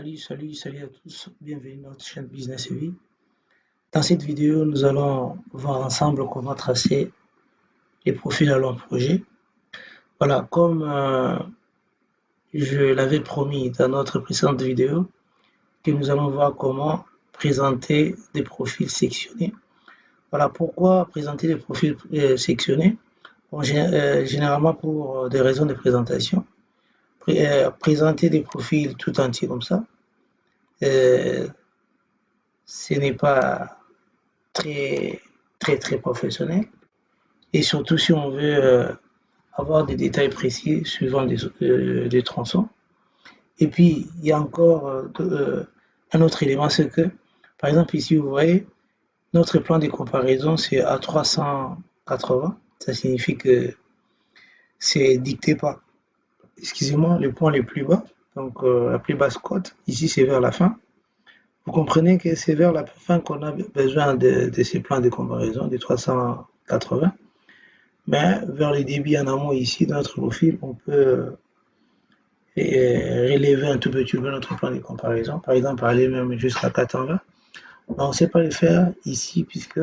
Salut à tous, bienvenue dans notre chaîne Business et Vie. Dans cette vidéo, nous allons voir ensemble comment tracer les profils à long projet. Voilà, comme je l'avais promis dans notre précédente vidéo, que nous allons voir comment présenter des profils sectionnés. Voilà, pourquoi présenter des profils sectionnés? Bon, généralement pour des raisons de présentation. Présenter des profils tout entiers comme ça, ce n'est pas très professionnel, et surtout si on veut avoir des détails précis suivant des tronçons. Et puis il y a encore un autre élément, c'est que par exemple ici vous voyez notre plan de comparaison, c'est à 380. Ça signifie que c'est dicté par, excusez-moi, les points les plus bas, donc la plus basse cote. Ici c'est vers la fin. Vous comprenez que c'est vers la fin qu'on a besoin de ces plans de comparaison, de 380. Mais vers le début en amont ici, dans notre profil, on peut relever un tout petit peu notre plan de comparaison. Par exemple, aller même jusqu'à 420. Mais on ne sait pas le faire ici, puisque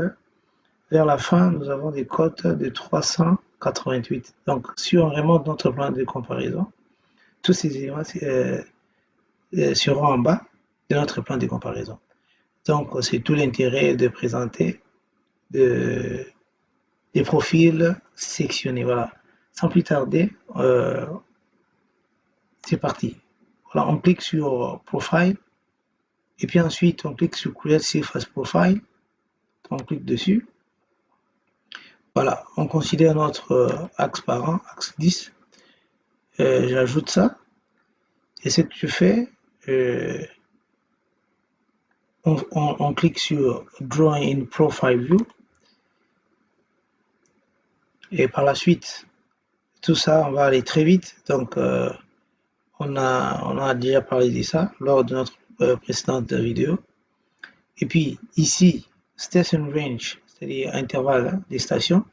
vers la fin, nous avons des cotes de 388. Donc, si on remonte notre plan de comparaison, tous ces éléments seront en bas de notre plan de comparaison. Donc, c'est tout l'intérêt de présenter des profils sectionnés. Voilà. Sans plus tarder, c'est parti. Voilà, on clique sur Profile. Et puis ensuite, on clique sur Create Save as Profile. On clique dessus. Voilà, on considère notre axe parent, axe 10. J'ajoute ça. Et ce que je fais, on clique sur Drawing in Profile View. Et par la suite, tout ça, on va aller très vite. Donc, on a déjà parlé de ça lors de notre précédente vidéo. Et puis ici, Station Range, c'est-à-dire intervalle des stations,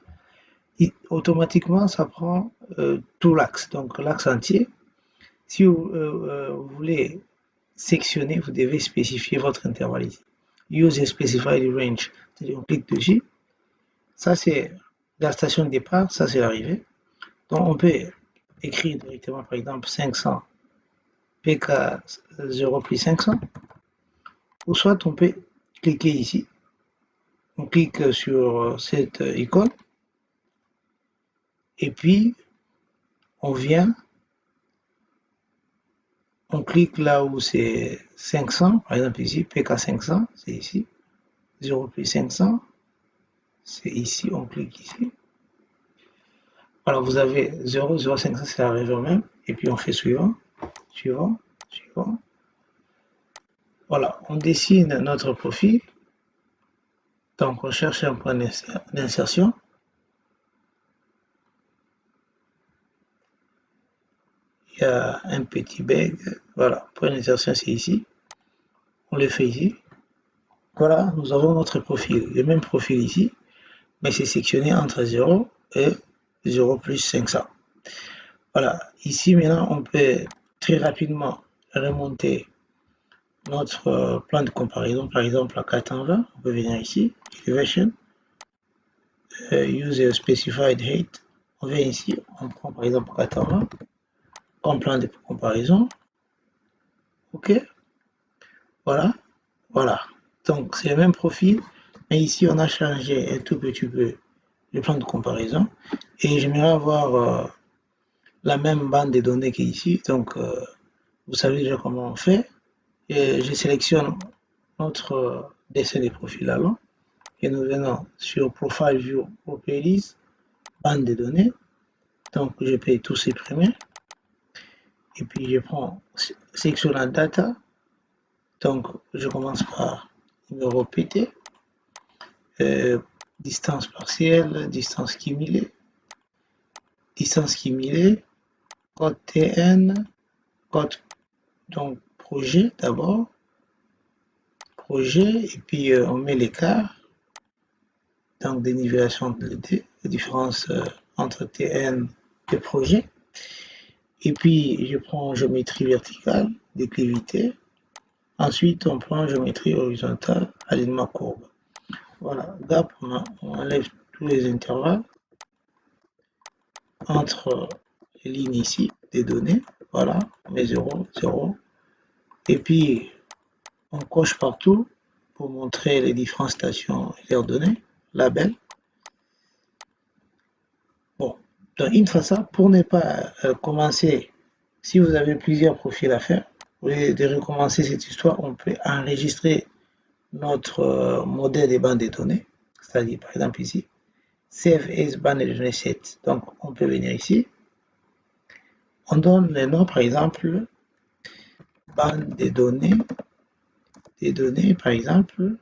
automatiquement, ça prend tout l'axe, donc l'axe entier. Si vous voulez sectionner, vous devez spécifier votre intervalle ici. Use a specified range, c'est-à-dire on clique dessus. Ça, c'est la station de départ, ça, c'est l'arrivée. Donc, on peut écrire directement, par exemple, 500, PK 0 plus 500. Ou soit, on peut cliquer ici. On clique sur cette icône. Et puis, on vient, on clique là où c'est 500, par exemple ici, PK 500, c'est ici, 0 plus 500, c'est ici, on clique ici. Alors vous avez 0, 0, 500, c'est la région même, et puis on fait suivant, suivant, suivant. Voilà, on dessine notre profil, donc on cherche un point d'insertion. Il y a un petit bug, voilà, point d'insertion c'est ici, on le fait ici. Voilà, nous avons notre profil, le même profil ici, mais c'est sectionné entre 0 et 0 plus 500. Voilà, ici maintenant on peut très rapidement remonter notre plan de comparaison, par exemple à 420, on peut venir ici, Elevation, Use a Specified Height, on vient ici, on prend par exemple 420, comme plan de comparaison, ok, voilà, voilà, donc c'est le même profil, mais ici on a changé un tout petit peu le plan de comparaison, et j'aimerais avoir la même bande de données qu'ici, donc vous savez déjà comment on fait. Et je sélectionne notre dessin de profil à long et nous venons sur Profile View Properties, bande de données. Donc je peux tout supprimer et puis je prends section la data. Donc je commence par numéro PT, distance partielle, distance cumulée, code TN, code donc projet d'abord, projet, et puis on met l'écart, donc des nivellations de la différence entre TN et projet. Et puis je prends géométrie verticale, déclivité, Ensuite, on prend géométrie horizontale, alignement courbe. Voilà, gap, on enlève tous les intervalles entre les lignes ici, des données. Voilà, on met 0, 0. Et puis, on coche partout pour montrer les différentes stations et leurs données, label. Bon, donc une fois ça, pour ne pas commencer, si vous avez plusieurs profils à faire, au lieu de recommencer cette histoire, on peut enregistrer notre modèle des bandes de données, c'est-à-dire par exemple ici, Save as bande de données set. Donc on peut venir ici, on donne le nom par exemple, bande des données par exemple,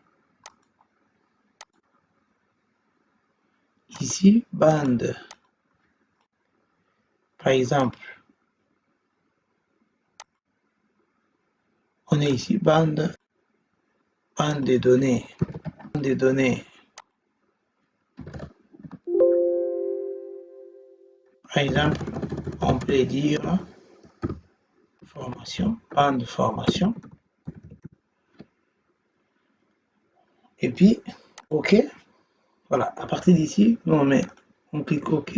ici, bande, par exemple, on est ici, bande des données, par exemple, on peut dire formation, bande de formation, et puis, OK, voilà, à partir d'ici, on clique OK,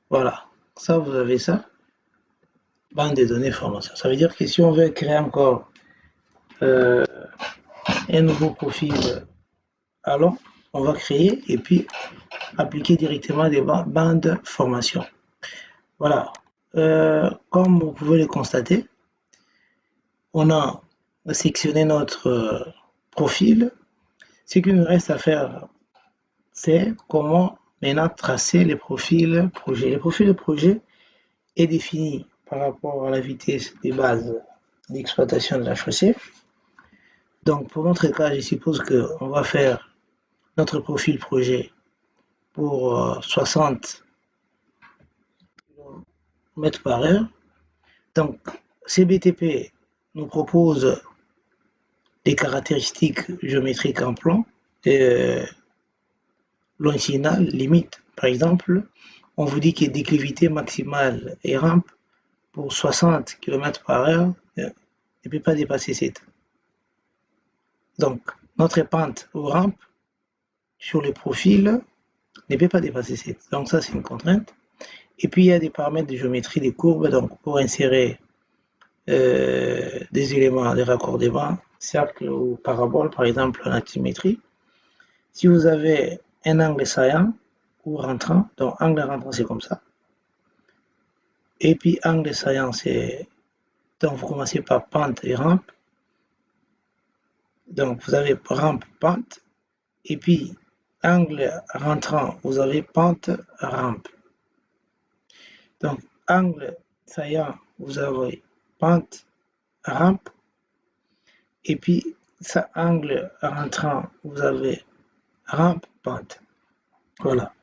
voilà, ça, vous avez ça, bande de données formation. Ça veut dire que si on veut créer encore un nouveau profil, alors, on va créer et puis appliquer directement des bandes formation. Voilà, comme vous pouvez le constater, on a sectionné notre profil. Ce qu'il nous reste à faire, c'est comment maintenant tracer les profils projet. Le profil de projet est défini par rapport à la vitesse des bases d'exploitation de la chaussée. Donc pour notre cas, je suppose qu'on va faire notre profil projet pour 60 km par heure. Donc CBTP nous propose des caractéristiques géométriques en plan, longitudinales, limite. Par exemple, on vous dit que déclivité maximale et rampe pour 60 km par heure ne peut pas dépasser 7. Donc, notre pente ou rampe sur le profil ne peut pas dépasser 7. Donc ça, c'est une contrainte. Et puis, il y a des paramètres de géométrie des courbes. Donc, pour insérer des éléments de raccordement, cercle ou parabole, par exemple en altimétrie, si vous avez un angle saillant ou rentrant, donc angle rentrant, c'est comme ça. Et puis, angle saillant, c'est... Donc, vous commencez par pente et rampe. Donc, vous avez rampe, pente. Et puis, angle rentrant, vous avez pente, rampe. Donc, angle saillant, vous avez pente, rampe. Et puis, ça, angle rentrant, vous avez rampe, pente. Voilà.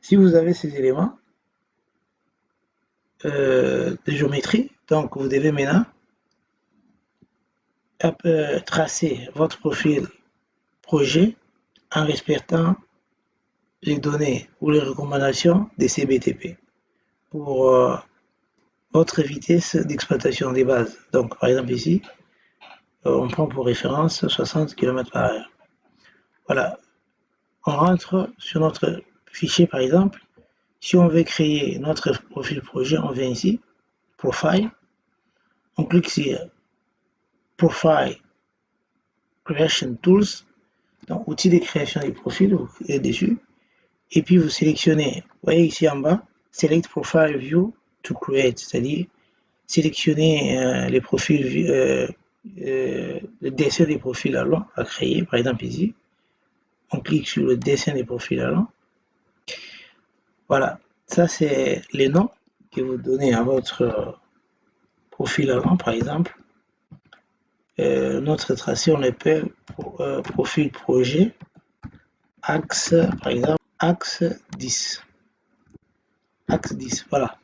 Si vous avez ces éléments de géométrie, donc vous devez maintenant tracer votre profil projet en respectant les données ou les recommandations des CBTP pour votre vitesse d'exploitation des bases. Donc, par exemple, ici, on prend pour référence 60 km par heure. Voilà. On rentre sur notre fichier, par exemple. Si on veut créer notre profil projet, on vient ici, Profile. On clique sur Profile Creation Tools. Donc, outils de création des profils, vous cliquez dessus. Et puis, vous sélectionnez, vous voyez ici en bas, Select Profile View to Create, c'est-à-dire sélectionner les profils, le dessin des profils à créer, par exemple ici. On clique sur le dessin des profils allant. Voilà, ça c'est les noms que vous donnez à votre profil allant, par exemple. Notre tracé, on l'appelle profil projet, axe, par exemple, axe 10. Axe 10, voilà.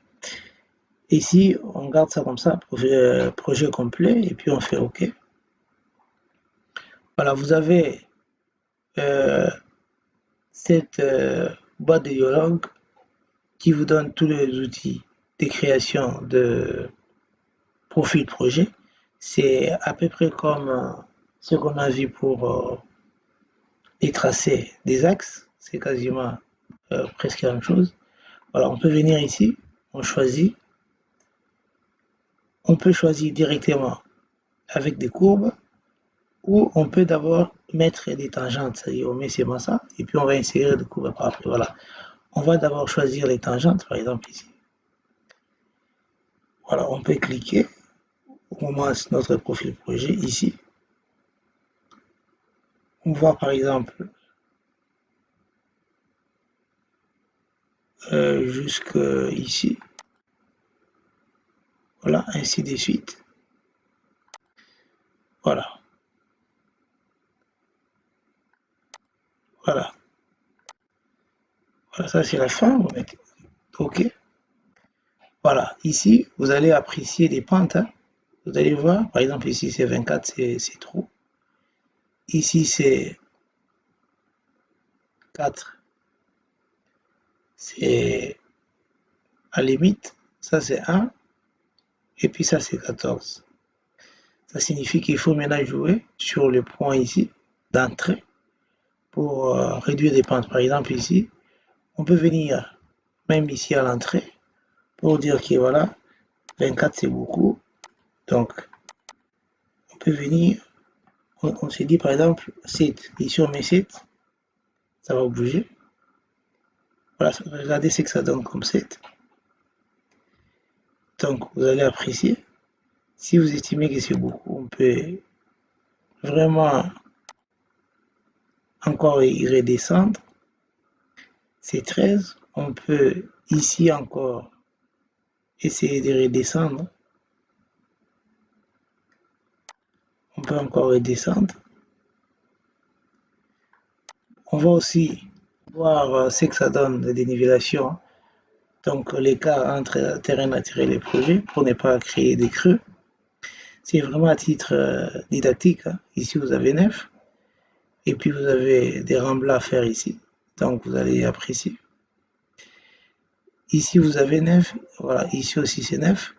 Ici, on garde ça comme ça, projet complet, et puis on fait OK. Voilà, vous avez cette boîte de dialogue qui vous donne tous les outils de création de profil projet. C'est à peu près comme ce qu'on a vu pour les tracés des axes. C'est quasiment presque la même chose. Voilà, on peut venir ici, on choisit. On peut choisir directement avec des courbes ou on peut d'abord mettre des tangentes. C'est-à-dire on met seulement ça et puis on va insérer des courbes par après. Voilà. On va d'abord choisir les tangentes, par exemple ici. Voilà, on peut cliquer. On commence notre profil projet ici. On voit par exemple jusque ici. Voilà, ainsi de suite. Voilà. Voilà. Voilà, ça c'est la fin. Vous mettez OK. Voilà. Ici, vous allez apprécier les pentes. Hein. Vous allez voir, par exemple ici c'est 24, c'est trop. Ici c'est 4, c'est à limite. Ça c'est 1. Et puis ça c'est 14. Ça signifie qu'il faut maintenant jouer sur le point ici d'entrée pour réduire les pentes. Par exemple ici, on peut venir même ici à l'entrée pour dire que voilà, 24 c'est beaucoup. Donc on peut venir, on se dit par exemple 7. Ici on met 7, ça va bouger. Voilà, regardez ce que ça donne comme 7. Donc vous allez apprécier. Si vous estimez que c'est beaucoup, on peut vraiment encore y redescendre. C'est 13. On peut ici encore essayer de redescendre. On peut encore redescendre. On va aussi voir ce que ça donne de dénivellation. Donc l'écart entre terrain naturel et projet pour ne pas créer des creux. C'est vraiment à titre didactique. Hein. Ici vous avez 9. Et puis vous avez des remblais à faire ici. Donc vous allez apprécier. Ici vous avez 9. Voilà, ici aussi c'est 9.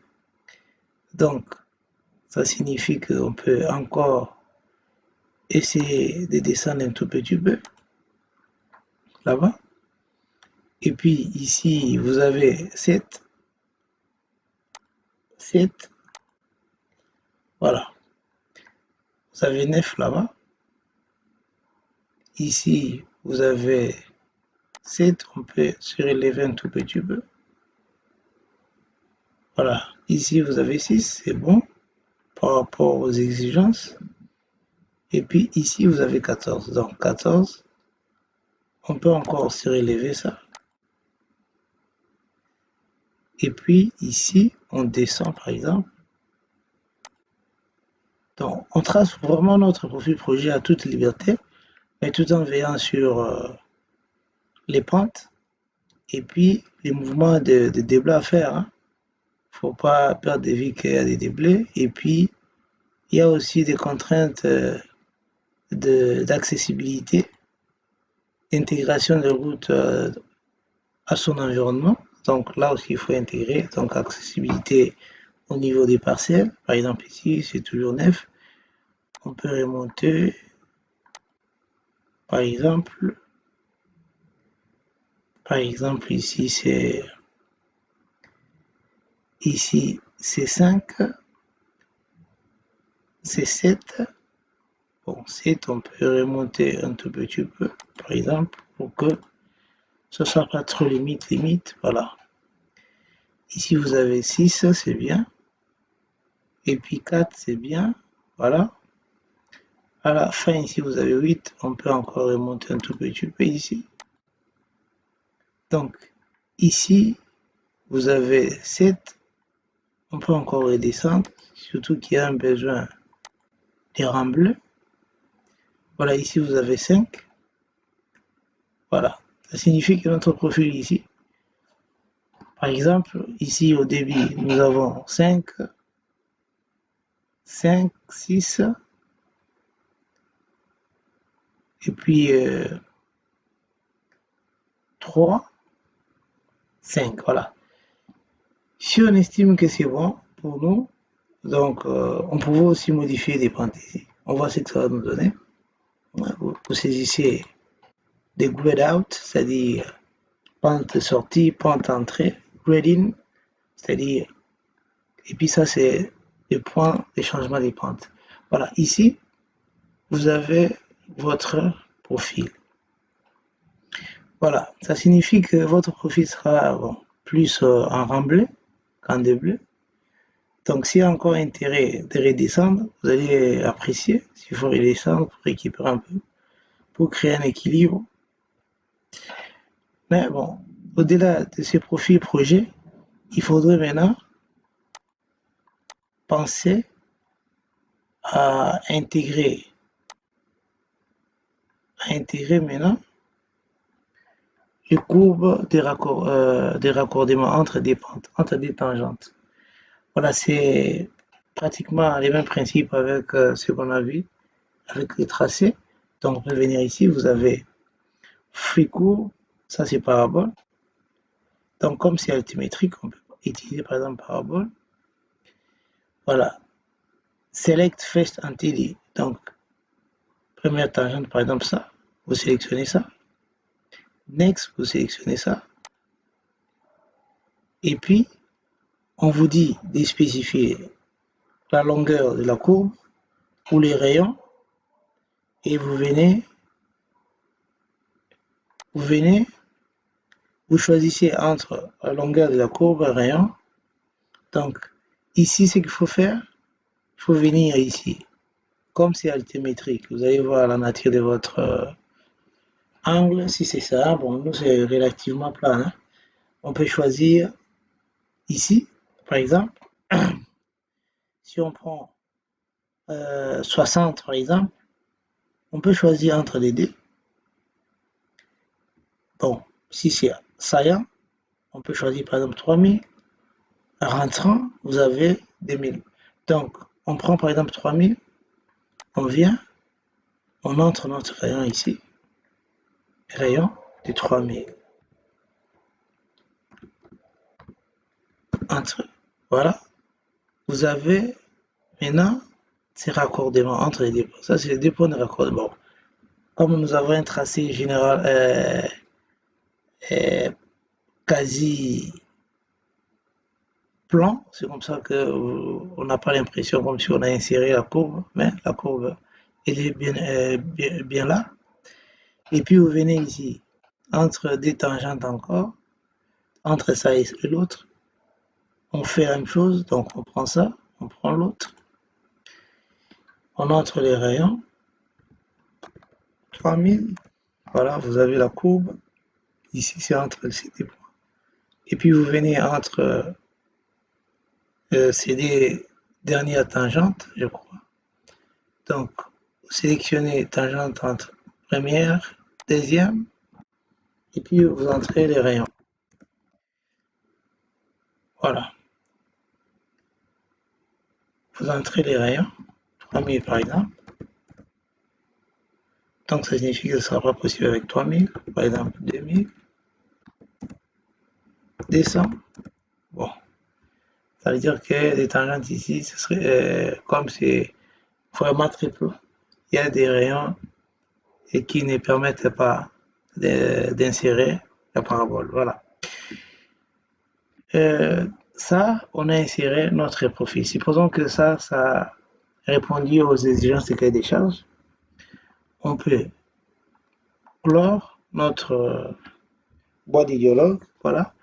Donc ça signifie qu'on peut encore essayer de descendre un tout petit peu là-bas. Et puis ici, vous avez 7. 7. Voilà. Vous avez 9 là-bas. Ici, vous avez 7. On peut surélever un tout petit peu. Voilà. Ici, vous avez 6. C'est bon par rapport aux exigences. Et puis ici, vous avez 14. Donc 14. On peut encore surélever ça. Et puis ici, on descend par exemple. Donc, on trace vraiment notre profil projet à toute liberté, mais tout en veillant sur les pentes et puis les mouvements de déblais à faire. Hein. Faut pas perdre de vue qu'il y a des déblais. Et puis, il y a aussi des contraintes d'accessibilité, d'intégration de routes à son environnement. Donc là aussi, il faut intégrer. Donc, accessibilité au niveau des parcelles. Par exemple, ici, c'est toujours 9. On peut remonter, par exemple, ici c'est 5, c'est 7. Bon, 7, on peut remonter un tout petit peu, par exemple, pour que ce soit pas trop limite, voilà. Ici, vous avez 6, c'est bien. Et puis 4, c'est bien, voilà. À la fin, ici, vous avez 8, on peut encore remonter un tout petit peu ici. Donc, ici, vous avez 7, on peut encore redescendre, surtout qu'il y a un besoin de remblai. Voilà, ici, vous avez 5. Voilà, ça signifie que notre profil ici, par exemple, ici au début, nous avons 5, 6, et puis 3, 5, voilà. Si on estime que c'est bon pour nous, Donc, on pouvait aussi modifier des pentes ici. On voit ce que ça va nous donner. Vous saisissez des grade out, c'est-à-dire pente sortie, pente entrée, grade in, c'est-à-dire, et puis ça c'est le point de changement des pentes. Voilà, ici, vous avez votre profil. Voilà, ça signifie que votre profil sera plus en remblai qu'en débleu. Donc, s'il y a encore intérêt de redescendre, vous allez apprécier s'il faut redescendre pour récupérer un peu, pour créer un équilibre. Mais bon, au-delà de ces profils projets, il faudrait maintenant penser à intégrer maintenant les courbes des raccordements entre des pentes, entre des tangentes. Voilà, c'est pratiquement les mêmes principes avec ce qu'on a vu avec le tracé. Donc, on peut venir ici, vous avez free courbe, ça c'est parabole. Donc, comme c'est altimétrique, on peut utiliser par exemple parabole. Voilà, select first entity. Donc, première tangente, par exemple ça, vous sélectionnez ça. Next, vous sélectionnez ça. Et puis, on vous dit de spécifier la longueur de la courbe ou les rayons. Et vous venez, vous choisissez entre la longueur de la courbe et le rayon. Donc, ici, ce qu'il faut faire, il faut venir ici. Comme c'est altimétrique, vous allez voir la nature de votre angle. Si c'est ça, bon, nous, c'est relativement plat. Hein. On peut choisir ici, par exemple, si on prend 60, par exemple, on peut choisir entre les deux. Bon, si c'est saillant, on peut choisir par exemple 3000. Rentrant, vous avez 2000. Donc, on prend par exemple 3000, on vient, on entre notre rayon ici, rayon de 3000. Entre, voilà, vous avez maintenant ces raccordements entre les deux points. Ça, c'est les deux points de raccordement. Comme nous avons un tracé général quasi plan, c'est comme ça qu'on n'a pas l'impression comme si on a inséré la courbe, mais la courbe, elle est bien là. Et puis vous venez ici, entre deux tangentes encore, entre ça et l'autre, on fait la même chose, donc on prend ça, on prend l'autre, on entre les rayons, 3000, voilà, vous avez la courbe, ici c'est entre ces deux points. Et puis vous venez entre ces deux dernières tangentes, je crois. Donc, vous sélectionnez tangente entre première, deuxième, et puis vous entrez les rayons. Voilà. Vous entrez les rayons, 3000 par exemple. Donc ça signifie que ce ne sera pas possible avec 3000, par exemple 2000, 200. Bon, ça veut dire que les tangentes ici, ce serait comme c'est vraiment très peu. Il y a des rayons et qui ne permettent pas d'insérer la parabole. Voilà. Ça, on a inséré notre profil. Supposons que ça a répondu aux exigences du cahier des charges. On peut clore notre boîte de dialogue. Voilà.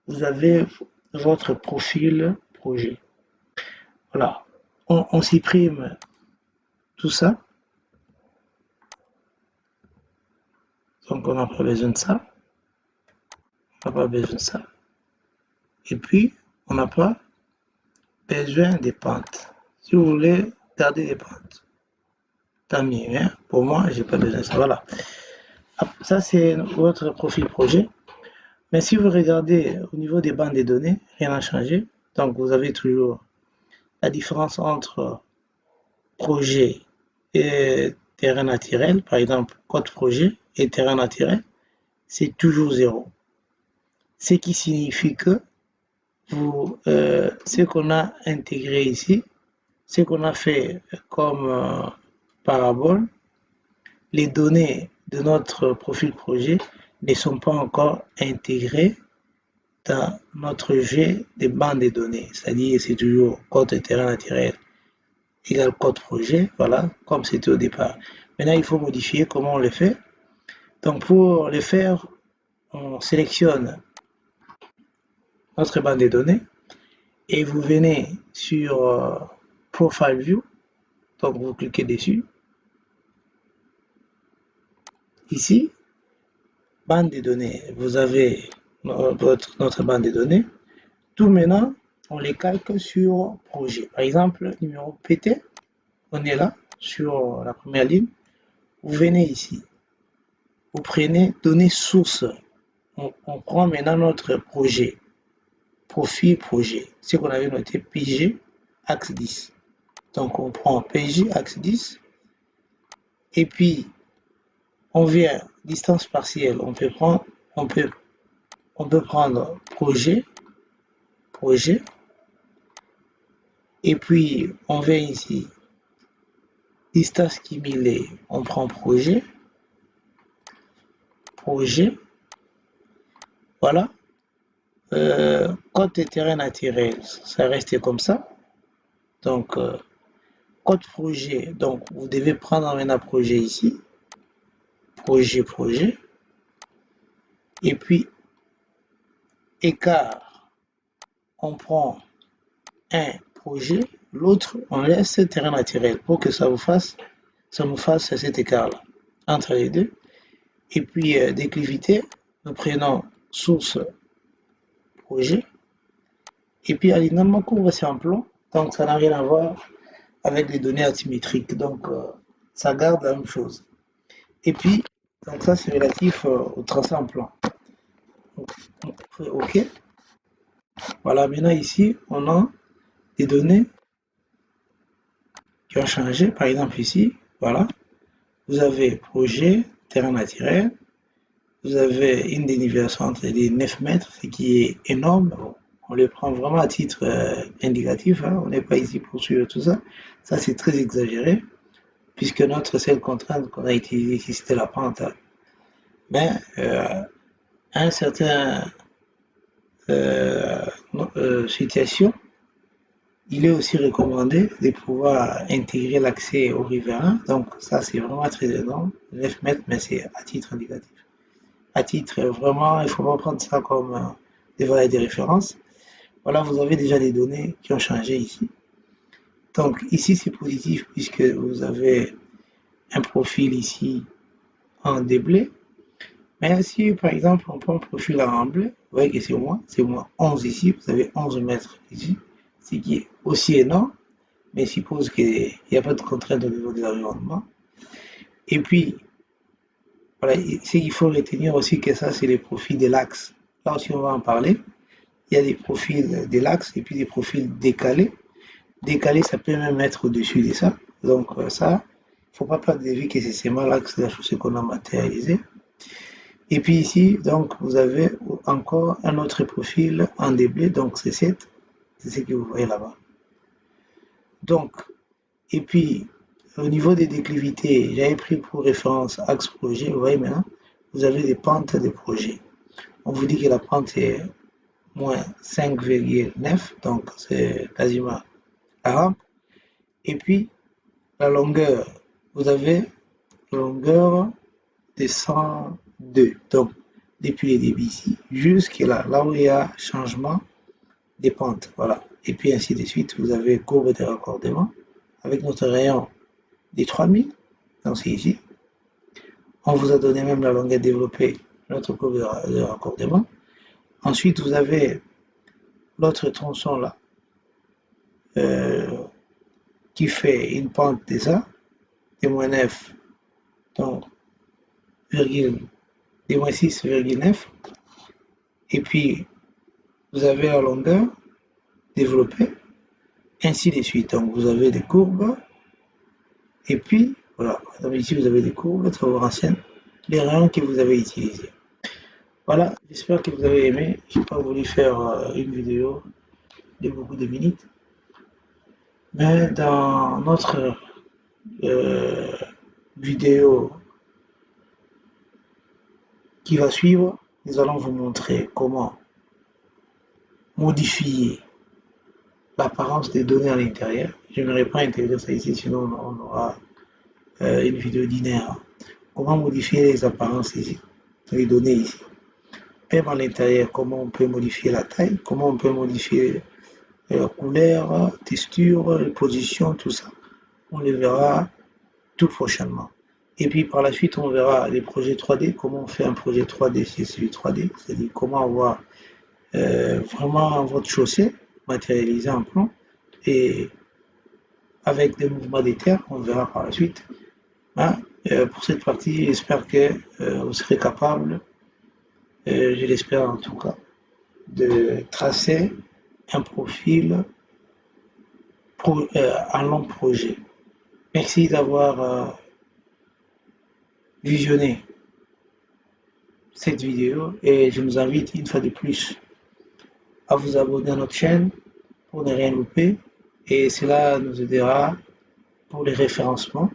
Vous avez votre profil projet. Voilà. On supprime tout ça. Donc, on n'a pas besoin de ça. On n'a pas besoin de ça. Et puis, on n'a pas besoin des pentes. Si vous voulez garder des pentes, tant mieux. Hein? Pour moi, j'ai pas besoin de ça. Voilà. Ça, c'est votre profil projet. Mais si vous regardez au niveau des bandes de données, rien n'a changé. Donc, vous avez toujours la différence entre projet et terrain naturel. Par exemple, code projet et terrain naturel, c'est toujours 0. Ce qui signifie que ce qu'on a intégré ici, ce qu'on a fait comme parabole, les données de notre profil projet ne sont pas encore intégrées dans notre jet des bandes de données. C'est-à-dire, c'est toujours code de terrain naturel égale code projet, voilà, comme c'était au départ. Maintenant, il faut modifier comment on le fait. Donc, pour le faire, on sélectionne notre bande de données et vous venez sur Profile View. Donc, vous cliquez dessus. Ici, bande de données. Vous avez notre bande de données. Tout maintenant, on les calque sur projet. Par exemple, numéro PT, on est là sur la première ligne. Vous venez ici. Vous prenez données sources. On prend maintenant notre projet. Profil projet. Ce qu'on avait noté PG axe 10. Donc on prend PG axe 10. Et puis on vient distance partielle. On peut prendre projet. Et puis on vient ici distance cumulée. On prend projet. Voilà. Code de terrain naturel, ça reste comme ça. Donc code projet, donc vous devez prendre un projet ici. Projet. Et puis écart, on prend un projet, l'autre on laisse terrain naturel pour que ça nous fasse cet écart là entre les deux. Et puis déclivité, nous prenons source projet. Et puis alignement courbe c'est en plan, donc ça n'a rien à voir avec les données asymétriques, donc ça garde la même chose. Et puis donc ça c'est relatif au tracé en plan. Donc, on fait OK. Voilà, maintenant ici on a des données qui ont changé. Par exemple ici, voilà, vous avez projet, terrain naturel, vous avez une dénivellation entre les 9 mètres, ce qui est énorme. Bon, on le prend vraiment à titre indicatif, hein. On n'est pas ici pour suivre tout ça. Ça, c'est très exagéré, puisque notre seule contrainte qu'on a utilisée ici, c'était la pente. Mais à une certaine situation, il est aussi recommandé de pouvoir intégrer l'accès au riverain. Donc ça, c'est vraiment très énorme, 9 mètres, mais c'est à titre indicatif. À titre vraiment, il ne faut pas prendre ça comme des valeurs de référence. Voilà, vous avez déjà des données qui ont changé ici. Donc ici, c'est positif puisque vous avez un profil ici en déblai. Mais si, par exemple, on prend un profil en bleu, vous voyez que c'est moins 11 ici, vous avez 11 mètres ici, ce qui est aussi énorme, mais suppose qu'il n'y a pas de contrainte au niveau de l'environnement. Et puis, voilà, ce qu'il faut retenir aussi que ça, c'est les profils de l'axe. Là aussi, on va en parler. Il y a des profils de l'axe et puis des profils décalés. Décalé, ça peut même être au-dessus de ça. Donc ça, il ne faut pas perdre de vue que c'est seulement l'axe de la chaussée qu'on a matérialisé. Et puis ici, donc, vous avez encore un autre profil en déblai, donc c'est 7, c'est ce que vous voyez là-bas. Donc, et puis, au niveau des déclivités, j'avais pris pour référence axe projet, vous voyez maintenant, vous avez des pentes de projet. On vous dit que la pente est moins 5,9, donc c'est quasiment la rampe. Et puis, la longueur, vous avez la longueur de 102. Donc, depuis le début ici, jusqu'à là où il y a changement des pentes. Voilà. Et puis ainsi de suite, vous avez courbe de raccordement avec notre rayon des 3000. Donc, c'est ici. On vous a donné même la longueur développée, notre courbe de raccordement. Ensuite, vous avez l'autre tronçon là, qui fait une pente de ça, de moins 9, donc, des moins 6,9. Et puis, vous avez la longueur développée, ainsi de suite. Donc, vous avez des courbes. Et puis, voilà. Donc, ici, vous avez des courbes, travaux anciennes, les rayons que vous avez utilisés. Voilà, j'espère que vous avez aimé. Je n'ai pas voulu faire une vidéo de beaucoup de minutes. Mais dans notre euh, vidéo qui va suivre, nous allons vous montrer comment modifier l'apparence des données à l'intérieur. Je n'aurais pas intégré ça ici, sinon on aura une vidéo dinaire. Comment modifier les apparences ici, les données ici. Même à l'intérieur, comment on peut modifier la taille, comment on peut modifier la couleur, texture, les positions, tout ça. On les verra tout prochainement. Et puis par la suite, on verra les projets 3D, comment on fait un projet 3D si c'est celui 3D, c'est-à-dire comment avoir vraiment votre chaussée matérialisée en plan et avec des mouvements des terres, on verra par la suite. Hein. Pour cette partie, j'espère que vous serez capable, je l'espère en tout cas, de tracer un profil un long projet. Merci d'avoir visionné cette vidéo et je vous invite une fois de plus à vous abonner à notre chaîne pour ne rien louper et cela nous aidera pour les référencements